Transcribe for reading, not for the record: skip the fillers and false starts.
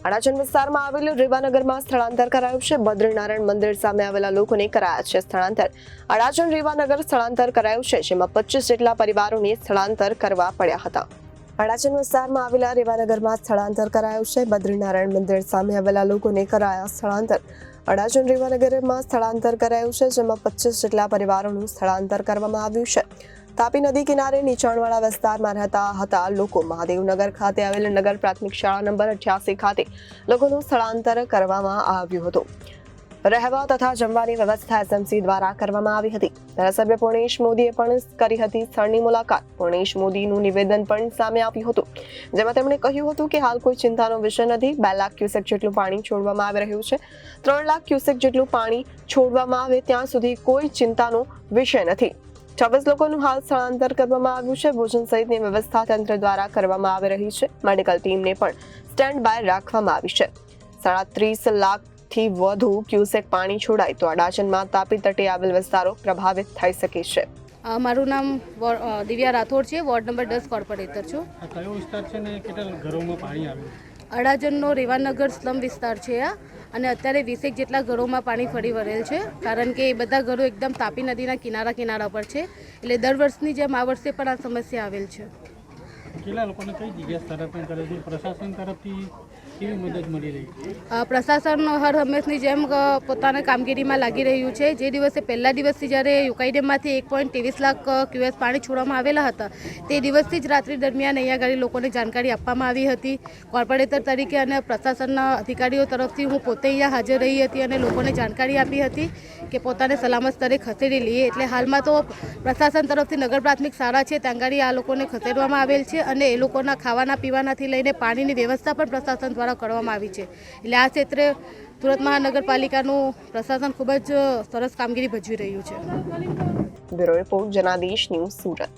અડાજણ વિસ્તારમાં આવેલું રેવાનગરમાં સ્થળાંતર કરાયું છે। બદ્રીનારાયણ મંદિર સામે આવેલા લોકોને કરાયા છે સ્થળાંતર। અડાજણ રેવાનગર સ્થળાંતર કરાયું છે, જેમાં 25 જેટલા પરિવારોને સ્થળાંતર કરવા પડ્યા હતા। અડાજણ વિસ્તારમાં આવેલા રેવાનગરમાં સ્થળાંતર કરાયું છે। બદ્રીનારાયણ મંદિર સામે આવેલા લોકોને કરાયા સ્થળાંતર। અડાજણ રેવાનગરમાં સ્થળાંતર કરાયું છે, જેમાં 25 જેટલા પરિવારોનું સ્થળાંતર કરવામાં આવ્યું છે। તાપી નદી કિનારે નીચાણવાળા વિસ્તારમાં રહેતા હતા લોકો મહાદેવનગર ખાતે આવેલ નગર પ્રાથમિક શાળા નંબર 88 ખાતે લોકોનું સ્થળાંતર કરવામાં આવ્યું હતું। રહેવા તથા જમવાની વ્યવસ્થા એસએમસી દ્વારા કરવામાં આવી હતી। ધારાસભ્ય પૂર્ણેશ મોદીએ પણ કરી હતી સ્થળની મુલાકાત। પૂર્ણેશ મોદીનું નિવેદન પણ સામે આવ્યું હતું, જેમાં તેમણે કહ્યું હતું કે હાલ કોઈ ચિંતાનો વિષય નથી। 2 લાખ ક્યુસેક જેટલું પાણી છોડવામાં આવી રહ્યું છે। 3 લાખ ક્યુસેક જેટલું પાણી છોડવામાં આવે ત્યાં સુધી કોઈ ચિંતાનો વિષય નથી। 26 લોકોનું હાલ સ્થળાંતર કરવામાં આવ્યું છે। ભોજન સહિતની વ્યવસ્થા તંત્ર દ્વારા કરવામાં આવી રહી છે। મેડિકલ ટીમને પણ સ્ટેન્ડ બાય રાખવામાં આવી છે। 37 લાખથી વધુ ક્યુસેક પાણી છોડાય તો અડાજણમાં તાપી તટે આવેલ વિસ્તારો પ્રભાવિત થઈ શકે છે। મારું નામ દિવ્યા રાઠોડ છે, વોર્ડ નંબર 10 કોર્પોરેટર છું। કયો વિસ્તાર છે ને કેટલા ઘરોમાં પાણી આવ્યું? અડાજણનો રેવાનગર સ્લમ વિસ્તાર છે આ, અને અત્યારે 20 જેટલા ઘરોમાં પાણી ફરી વળેલ છે, કારણ કે એ બધા ઘરો એકદમ તાપી નદીના કિનારા પર છે। એટલે દર વર્ષની જેમ આ વર્ષે પણ આ સમસ્યા આવેલ છે। કેટલા લોકોને કઈ જગ્યા સ્થળાંતર કરે છે? પ્રશાસન તરફથી કેવી મદદ મળી રહી છે? પ્રશાસન હર હંમેશની જેમ પોતાની કામગીરીમાં લાગી રહ્યું છે। જે દિવસે પહેલા દિવસથી જ્યારે યુકાઈ ડેમમાંથી 1.23 લાખ ક્યુએસ પાણી છોડવામાં આવેલા હતા, તે દિવસથી જ રાત્રિ દરમિયાન અહીંયા આગળ લોકોને જાણકારી આપવામાં આવી હતી। કોર્પોરેટર તરીકે અને પ્રશાસનના અધિકારીઓ તરફથી હું પોતે અહીંયા હાજર રહી હતી અને લોકોને જાણકારી આપી હતી કે પોતાને સલામત સ્તરે ખસેડી લઈએ। એટલે હાલમાં તો પ્રશાસન તરફથી નગર પ્રાથમિક શાળા છે ત્યાં આગળ આ લોકોને ખસેડવામાં આવેલ છે, અને એ લોકોના ખાવાના પીવાનાથી લઈને પાણીની વ્યવસ્થા પણ પ્રશાસન દ્વારા કરવામાં આવી છે। એટલે આ ક્ષેત્રે સુરત મહાનગરપાલિકાનું પ્રશાસન ખૂબ જ સરસ કામગીરી ભજવી રહ્યું છે। Bureau report Janadesh news, Surat.